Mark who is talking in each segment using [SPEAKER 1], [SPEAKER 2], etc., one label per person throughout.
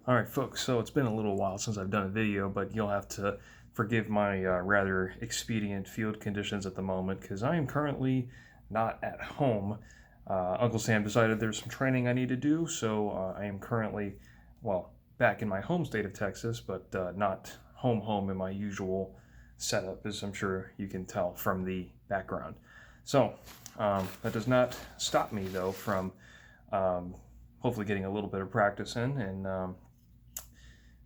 [SPEAKER 1] Alright folks, so it's been a little while since I've done a video, but you'll have to forgive my rather expedient field conditions at the moment because I am currently not at home. Uncle Sam decided there's some training I need to do, so I am currently, well, back in my home state of Texas, but not home in my usual setup, as I'm sure you can tell from the background. So, that does not stop me though from hopefully getting a little bit of practice in, and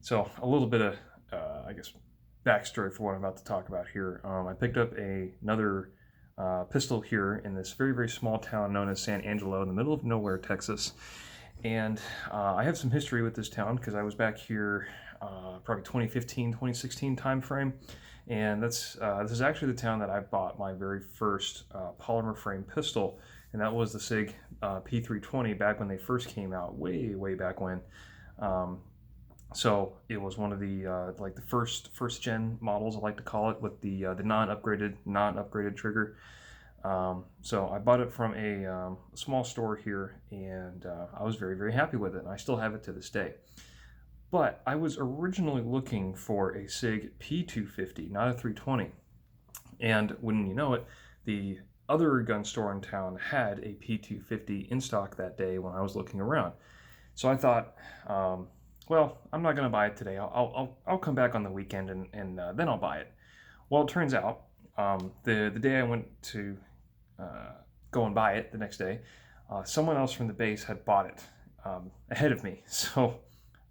[SPEAKER 1] so a little bit of, I guess, backstory for what I'm about to talk about here. I picked up another pistol here in this very, very small town known as San Angelo in the middle of nowhere, Texas. And I have some history with this town because I was back here probably 2015, 2016 time frame. And this is actually the town that I bought my very first polymer frame pistol. And that was the Sig P250 back when they first came out, way, way back when. So it was one of the like the first gen models, I like to call it, with the non-upgraded trigger. So I bought it from a small store here, and I was very, very happy with it, and I still have it to this day. But I was originally looking for a Sig P250, not a 320. And wouldn't you know it, the other gun store in town had a P250 in stock that day when I was looking around. So I thought, well, I'm not going to buy it today. I'll come back on the weekend and then I'll buy it. Well, it turns out the day I went to go and buy it the next day, someone else from the base had bought it ahead of me. So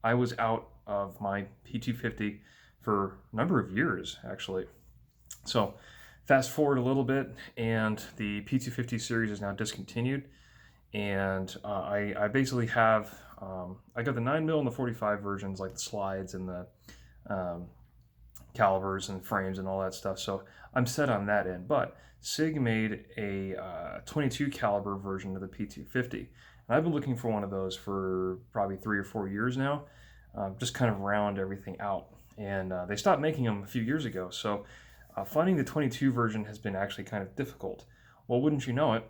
[SPEAKER 1] I was out of my P250 for a number of years, actually. So fast forward a little bit, and the P250 series is now discontinued. And I basically have, I got the 9mm and the 45 versions, like the slides and the calibers and frames and all that stuff. So I'm set on that end. But Sig made a 22 caliber version of the P250. And I've been looking for one of those for probably 3 or 4 years now, just kind of round everything out. And they stopped making them a few years ago. So finding the 22 version has been actually kind of difficult. Well, wouldn't you know it,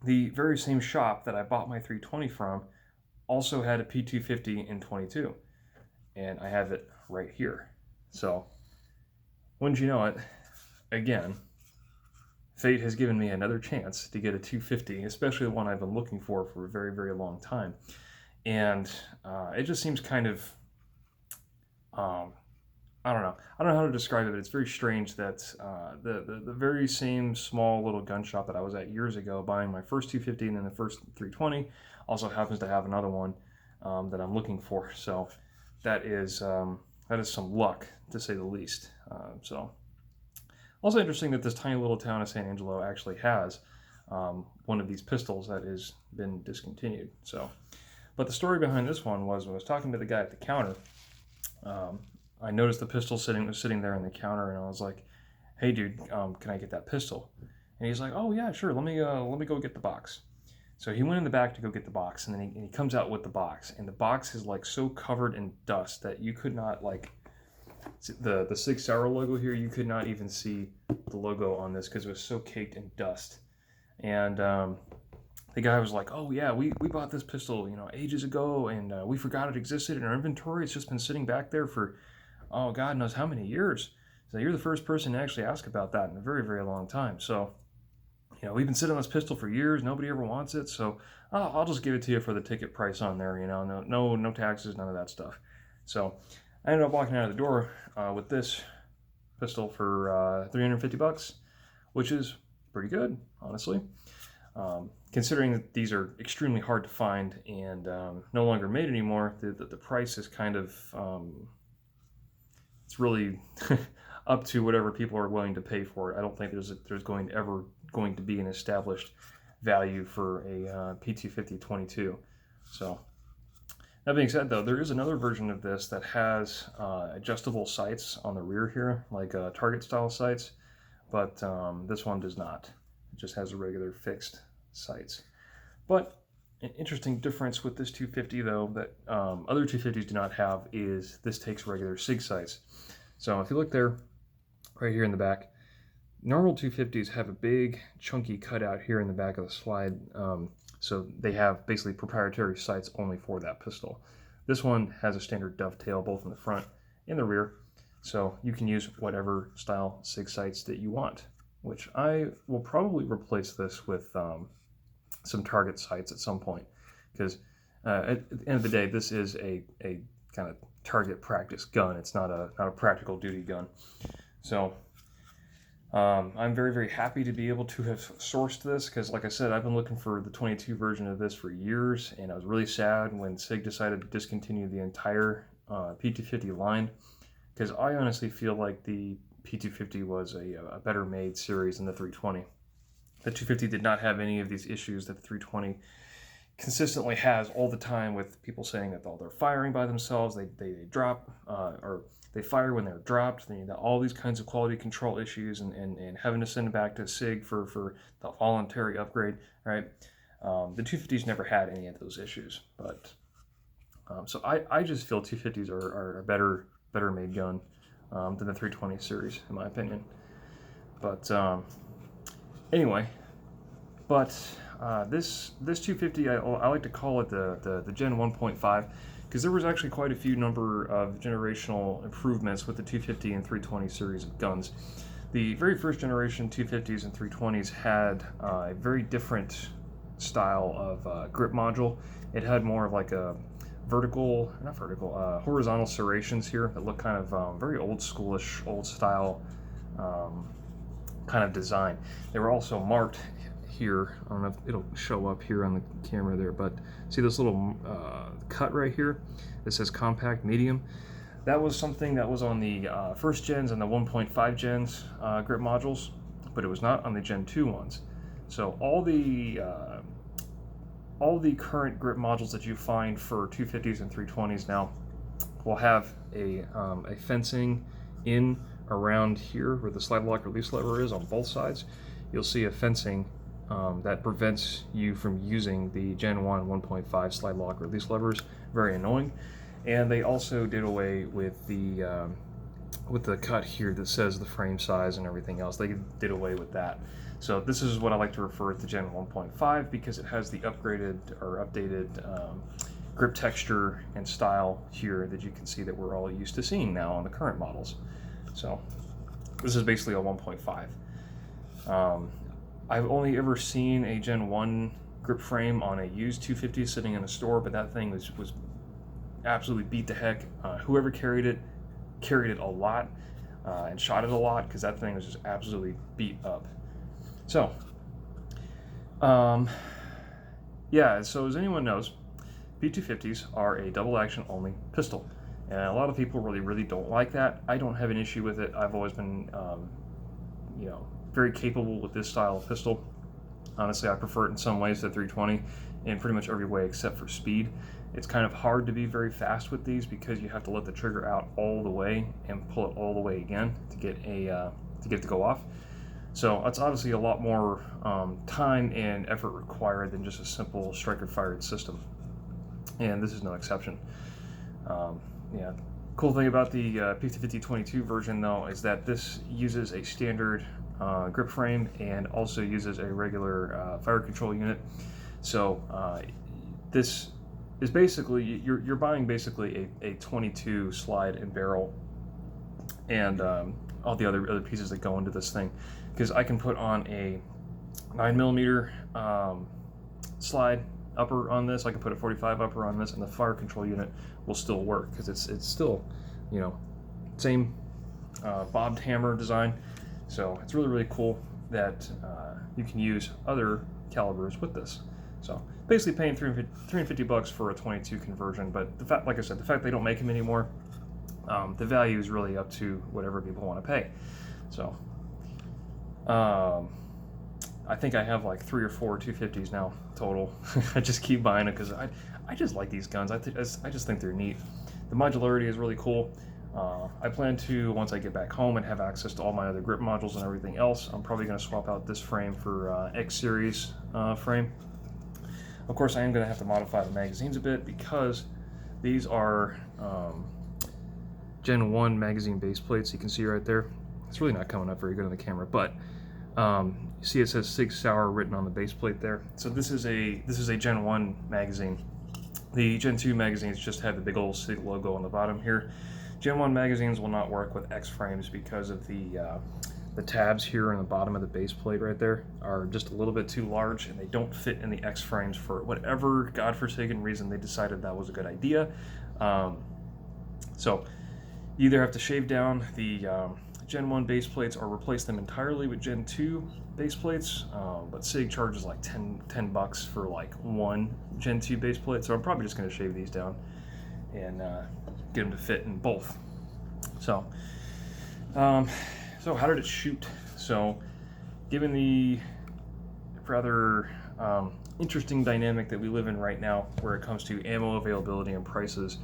[SPEAKER 1] the very same shop that I bought my 320 from also had a P250 in 22, and I have it right here. So, wouldn't you know it, again, fate has given me another chance to get a 250, especially the one I've been looking for a very, very long time. And it just seems kind of, I don't know how to describe it, but it's very strange that the very same small little gun shop that I was at years ago buying my first 250 and then the first 320 also happens to have another one that I'm looking for. So that is some luck, to say the least. So also interesting that this tiny little town of San Angelo actually has one of these pistols that has been discontinued. So, but the story behind this one was when I was talking to the guy at the counter. I noticed the pistol sitting there on the counter, and I was like, "Hey, dude, can I get that pistol?" And he's like, "Oh yeah, sure. Let me go get the box." So he went in the back to go get the box, and then he comes out with the box, and the box is like so covered in dust that you could not, like, the Sig Sauer logo here. You could not even see the logo on this because it was so caked in dust. And the guy was like, "Oh yeah, we bought this pistol, ages ago, and we forgot it existed in our inventory. It's just been sitting back there for, oh, God knows how many years." So you're the first person to actually ask about that in a very, very long time. So, we've been sitting on this pistol for years. Nobody ever wants it. So I'll just give it to you for the ticket price on there. No taxes, none of that stuff. So I ended up walking out of the door with this pistol for $350, which is pretty good, honestly. Considering that these are extremely hard to find and no longer made anymore, the price is kind of, it's really up to whatever people are willing to pay for it. I don't think there's ever going to be an established value for a P250 22. So that being said, though, there is another version of this that has adjustable sights on the rear here, like target style sights, but this one does not. It just has a regular fixed sights. But an interesting difference with this 250, though, that other 250s do not have is this takes regular SIG sights. So if you look there, right here in the back, normal 250s have a big chunky cutout here in the back of the slide. So they have basically proprietary sights only for that pistol. This one has a standard dovetail both in the front and the rear, so you can use whatever style SIG sights that you want, which I will probably replace this with some target sights at some point, because at the end of the day, this is a kind of target practice gun. It's not a practical duty gun. So I'm very, very happy to be able to have sourced this, because like I said, I've been looking for the 22 version of this for years, and I was really sad when SIG decided to discontinue the entire P250 line, because I honestly feel like the P250 was a better made series than the 320. The 250 did not have any of these issues that the 320 consistently has all the time, with people saying that they're firing by themselves, they drop, or they fire when they're dropped, all these kinds of quality control issues, and having to send it back to SIG for the voluntary upgrade, right? The 250s never had any of those issues, but so I just feel 250s are a better made gun than the 320 series, in my opinion. But anyway, this 250, I like to call it the Gen 1.5, because there was actually quite a few number of generational improvements with the 250 and 320 series of guns. The very first generation 250s and 320s had a very different style of grip module. It had more of like a horizontal serrations here that look kind of very old schoolish, old style kind of design. They were also marked here. I don't know if it'll show up here on the camera there, but see this little cut right here that says compact medium? That was something that was on the first gens and the 1.5 gens grip modules, but it was not on the Gen 2 ones. So all the current grip modules that you find for 250s and 320s now will have a fencing in around here where the slide lock release lever is on both sides. You'll see a fencing that prevents you from using the Gen 1 1.5 slide lock release levers. Very annoying. And they also did away with the cut here that says the frame size and everything else. They did away with that. So this is what I like to refer to Gen 1.5, because it has the upgraded or updated grip texture and style here that you can see that we're all used to seeing now on the current models. So this is basically a 1.5. I've only ever seen a Gen 1 grip frame on a used 250 sitting in a store, but that thing was absolutely beat to heck. Whoever carried it a lot and shot it a lot, because that thing was just absolutely beat up. So, yeah, so as anyone knows, P250s are a double action only pistol. And a lot of people really don't like that. I don't have an issue with it. I've always been, very capable with this style of pistol. Honestly, I prefer it in some ways to 320 in pretty much every way except for speed. It's kind of hard to be very fast with these because you have to let the trigger out all the way and pull it all the way again to get it to go off. So it's obviously a lot more time and effort required than just a simple striker-fired system, and this is no exception. Yeah. Cool thing about the P250 22 version, though, is that this uses a standard grip frame and also uses a regular fire control unit. So this is basically, you're buying basically a 22 slide and barrel and all the other pieces that go into this thing. Because I can put on a 9mm slide upper on this, I can put a 45 upper on this, and the fire control unit will still work because it's still, same bobbed hammer design. So it's really cool that you can use other calibers with this. So basically paying $350 for a 22 conversion, but the fact, like I said, the fact they don't make them anymore, the value is really up to whatever people want to pay. So I think I have like 3 or 4 250s now total. I just keep buying it because I just like these guns. I just think they're neat. The modularity is really cool. I plan to, once I get back home and have access to all my other grip modules and everything else, I'm probably going to swap out this frame for X series frame. Of course, I am going to have to modify the magazines a bit because these are Gen 1 magazine base plates. You can see right there. It's really not coming up very good on the camera, but you see it says Sig Sauer written on the base plate there. So this is a Gen 1 magazine The Gen 2 magazines just have the big old Sig logo on the bottom here. Gen 1 magazines will not work with X frames because of the tabs here on the bottom of the base plate right there are just a little bit too large, and they don't fit in the X frames for whatever godforsaken reason they decided that was a good idea. So you either have to shave down the Gen 1 base plates or replace them entirely with Gen 2 base plates, but Sig charges like 10 bucks for like one Gen 2 base plate, so I'm probably just going to shave these down and get them to fit in both. So how did it shoot? So given the rather interesting dynamic that we live in right now where it comes to ammo availability and prices,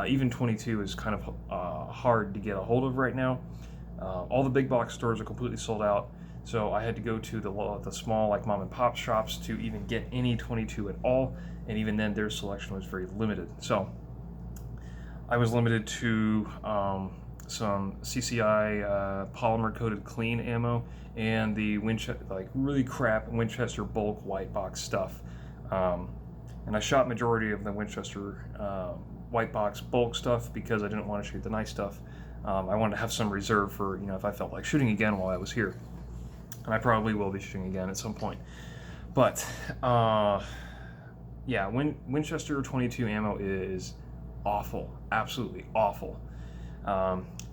[SPEAKER 1] even 22 is kind of hard to get a hold of right now. All the big box stores are completely sold out, so I had to go to the small like mom and pop shops to even get any 22 at all, and even then their selection was very limited. So I was limited to some CCI polymer coated clean ammo and the Winchester, like really crap Winchester bulk white box stuff. And I shot majority of the Winchester white box bulk stuff because I didn't want to shoot the nice stuff. I wanted to have some reserve for, if I felt like shooting again while I was here. And I probably will be shooting again at some point. But yeah, Winchester 22 ammo is awful, absolutely awful.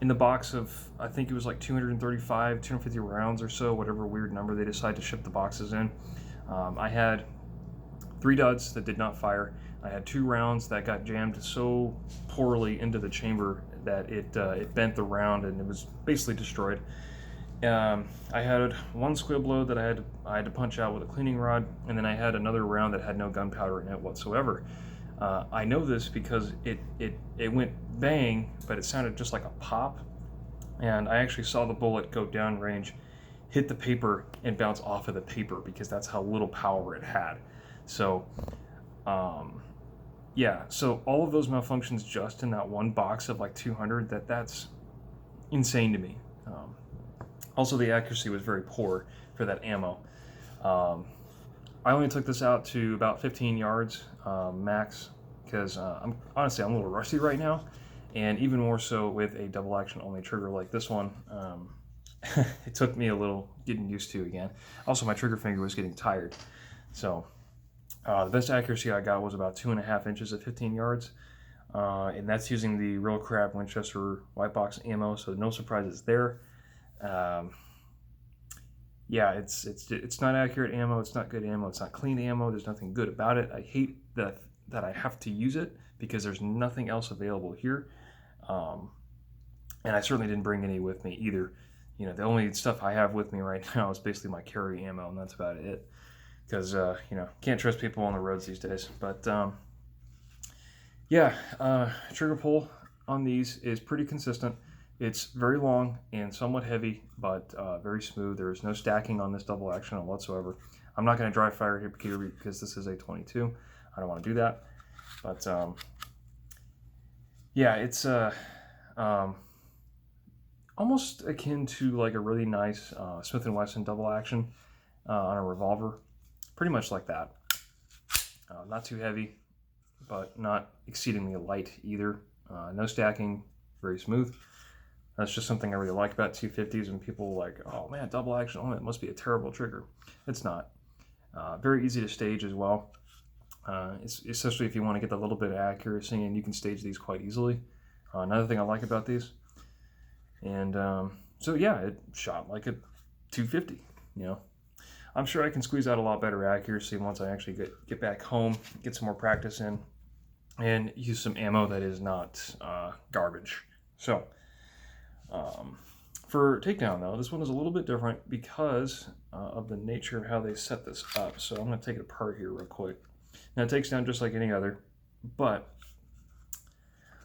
[SPEAKER 1] In the box of, I think it was like 235, 250 rounds or so, whatever weird number they decide to ship the boxes in. I had 3 duds that did not fire. I had 2 rounds that got jammed so poorly into the chamber that it bent the round and it was basically destroyed. I had 1 squib load that I had to punch out with a cleaning rod, and then I had another round that had no gunpowder in it whatsoever. I know this because it went bang, but it sounded just like a pop, and I actually saw the bullet go downrange, hit the paper, and bounce off of the paper because that's how little power it had. So yeah, so all of those malfunctions just in that one box of like 200, that's insane to me. Also, the accuracy was very poor for that ammo. I only took this out to about 15 yards max because I'm a little rusty right now, and even more so with a double action only trigger like this one. It took me a little getting used to again. Also, my trigger finger was getting tired. So the best accuracy I got was about 2.5 inches at 15 yards, and that's using the real crap Winchester white box ammo, so no surprises there. Yeah, it's not accurate ammo, it's not good ammo, it's not clean ammo, there's nothing good about it. I hate that I have to use it because there's nothing else available here, and I certainly didn't bring any with me either. The only stuff I have with me right now is basically my carry ammo, and that's about it, because can't trust people on the roads these days. But yeah, trigger pull on these is pretty consistent. It's very long and somewhat heavy, but very smooth. There is no stacking on this double action whatsoever. I'm not going to dry fire here because this is a 22. I don't want to do that. But yeah, it's almost akin to like a really nice Smith & Wesson double action on a revolver. Pretty much like that. Not too heavy, but not exceedingly light either. No stacking, very smooth. That's just something I really like about 250s, and people are like, oh man, double action, oh, it must be a terrible trigger. It's not. Very easy to stage as well, especially if you want to get a little bit of accuracy, and you can stage these quite easily. Another thing I like about these. And so yeah, it shot like a 250, I'm sure I can squeeze out a lot better accuracy once I actually get back home, get some more practice in, and use some ammo that is not garbage. So for Takedown though, this one is a little bit different because of the nature of how they set this up. So I'm going to take it apart here real quick. Now it takes down just like any other, but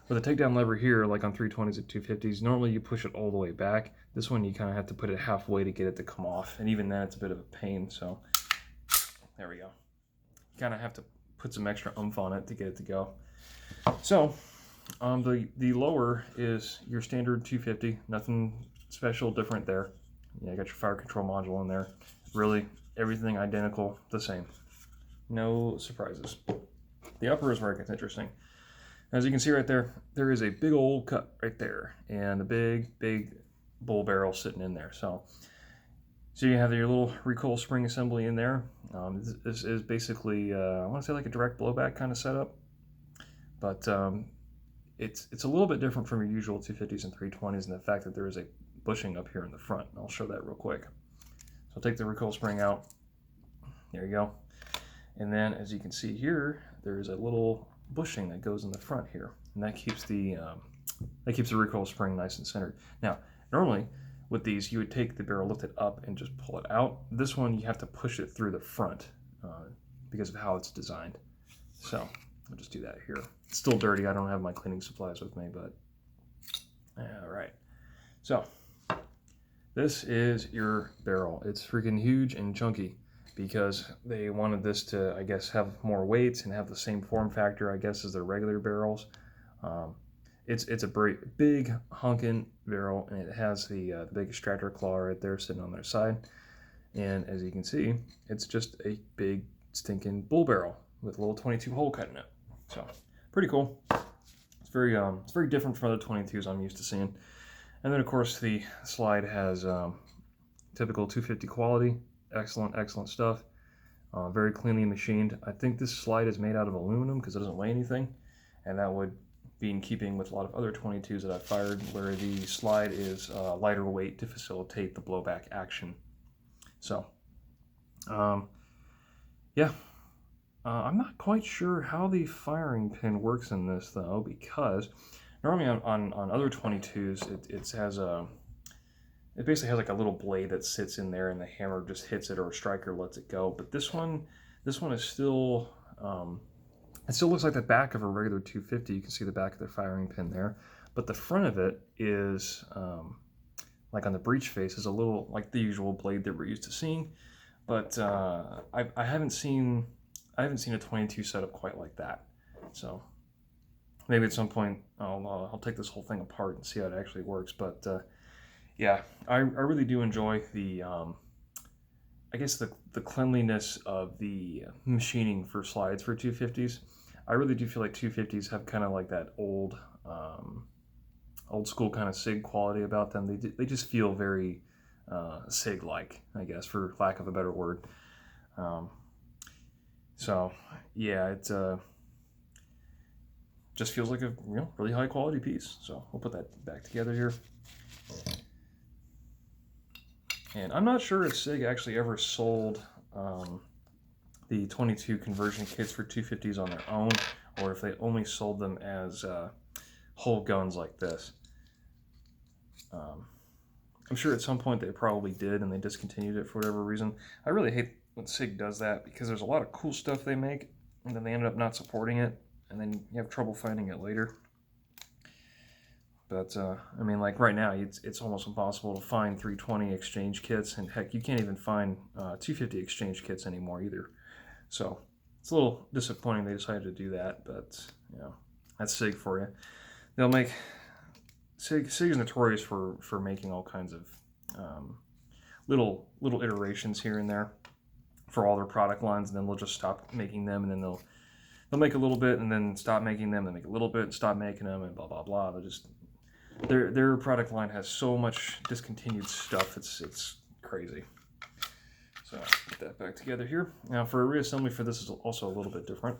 [SPEAKER 1] with the takedown lever here, like on 320s and 250s, normally you push it all the way back. This one you kind of have to put it halfway to get it to come off, and even then it's a bit of a pain. So there we go. You kind of have to put some extra oomph on it to get it to go. So the lower is your standard 250, nothing special different there. You got your fire control module in there. Really everything identical, the same. No surprises. the upper is where it gets interesting. As you can see right there, there is a big old cut right there, and a big bull barrel sitting in there. So you have your little recoil spring assembly in there. This is basically, I want to say like a direct blowback kind of setup, but it's a little bit different from your usual 250s and 320s in the fact that there is a bushing up here in the front. I'll show that real quick. So I'll take the recoil spring out. There you go. And then as you can see here, there's a little bushing that goes in the front here, and that keeps the recoil spring nice and centered. Now, normally with these, you would take the barrel, lift it up, and just pull it out. This one, you have to push it through the front because of how it's designed. So I'll just do that here. It's still dirty. I don't have my cleaning supplies with me, but all right. So this is your barrel. It's freaking huge and chunky because they wanted this to, I guess, have more weight and have the same form factor, I guess, as their regular barrels. It's a big honking barrel, and it has the big extractor claw right there sitting on their side. And as you can see, it's just a big stinking bull barrel with a little 22 hole cut in it. So pretty cool. It's very different from other 22s I'm used to seeing. And then of course the slide has typical 250 quality. Excellent stuff. Very cleanly machined. I think this slide is made out of aluminum because it doesn't weigh anything, and that would be in keeping with a lot of other 22s that I've fired, where the slide is lighter weight to facilitate the blowback action. So, yeah. I'm not quite sure how the firing pin works in this though, because normally on other 22s it basically has like a little blade that sits in there, and the hammer just hits it, or a striker lets it go. But this one is still, it still looks like the back of a regular 250. You can see the back of the firing pin there, but the front of it is, like on the breech face, is a little like the usual blade that we're used to seeing. But I haven't seen a 22 setup quite like that. So maybe at some point I'll take this whole thing apart and see how it actually works. But yeah, I really do enjoy the, I guess the cleanliness of the machining for slides for 250s. I really do feel like 250s have kind of like that old school kind of Sig quality about them. They just feel very Sig-like, I guess, for lack of a better word. So yeah, it just feels like a really high quality piece. So we'll put that back together here. And I'm not sure if Sig actually ever sold the 22 conversion kits for 250s on their own, or if they only sold them as whole guns like this. I'm sure at some point they probably did, and they discontinued it for whatever reason. I really hate when Sig does that, because there's a lot of cool stuff they make, and then they end up not supporting it, and then you have trouble finding it later. But, I mean, like right now, it's almost impossible to find 320 exchange kits, and heck, you can't even find 250 exchange kits anymore either. So, it's a little disappointing they decided to do that, but, you know, that's Sig for you. They'll make... Sig is notorious for making all kinds of little iterations here and there for all their product lines, and then they'll just stop making them, and then they'll make a little bit, and then stop making them, and make a little bit, and stop making them, and blah, blah, blah. They're just... Their product line has so much discontinued stuff, it's crazy. So put that back together here. Now for a reassembly for this is also a little bit different,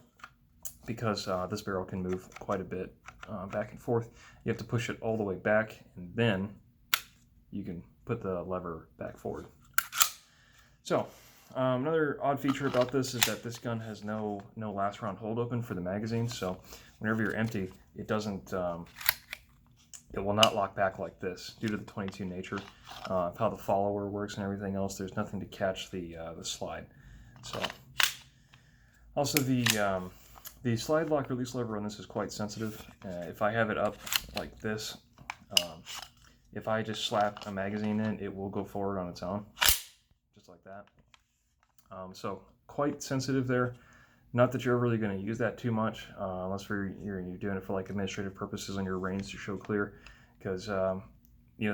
[SPEAKER 1] because this barrel can move quite a bit back and forth. You have to push it all the way back, and then you can put the lever back forward. So another odd feature about this is that this gun has no last round hold open for the magazine. So whenever you're empty, it doesn't. It will not lock back like this due to the 22 nature of how the follower works and everything else. There's nothing to catch the slide. So also the slide lock release lever on this is quite sensitive. If I have it up like this, if I just slap a magazine in, it will go forward on its own, just like that. So quite sensitive there. Not that you're really going to use that too much, unless you're doing it for like administrative purposes on your reins to show clear, because the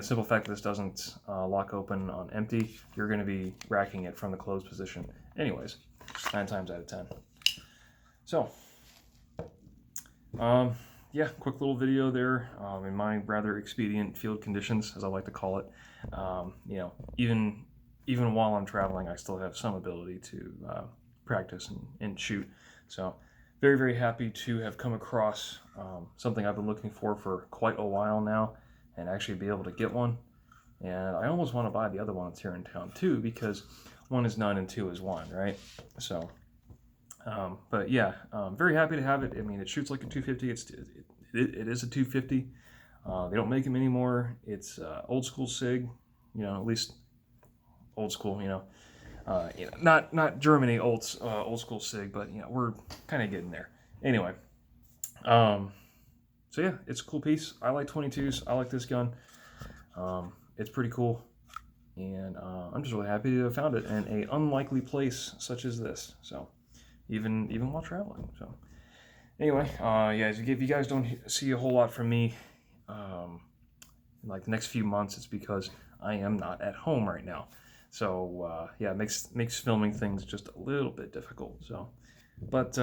[SPEAKER 1] simple fact that this doesn't lock open on empty, you're going to be racking it from the closed position anyways, 9 times out of 10. So Yeah, quick little video there in my rather expedient field conditions, as I like to call it. You know, even while I'm traveling, I still have some ability to practice and shoot. So very, very happy to have come across something I've been looking for quite a while now, and actually be able to get one. And I almost want to buy the other one that's here in town too, because one is none and two is one, right? So, but yeah, very happy to have it. I mean, it shoots like a 250. It is a 250. They don't make them anymore. It's old school Sig, you know, at least old school, you know, not Germany old school Sig, but you know, we're kind of getting there. Anyway, so yeah, it's a cool piece. I like 22s. I like this gun. It's pretty cool, and I'm just really happy to have found it in an unlikely place such as this. So, even while traveling. So, anyway, yeah, if you guys don't see a whole lot from me, in like the next few months, it's because I am not at home right now. So, yeah, it makes filming things just a little bit difficult. So, but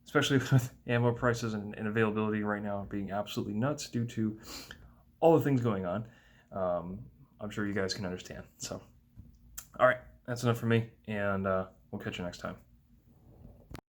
[SPEAKER 1] especially with ammo prices and availability right now being absolutely nuts due to all the things going on. I'm sure you guys can understand. So, all right, that's enough for me, and we'll catch you next time.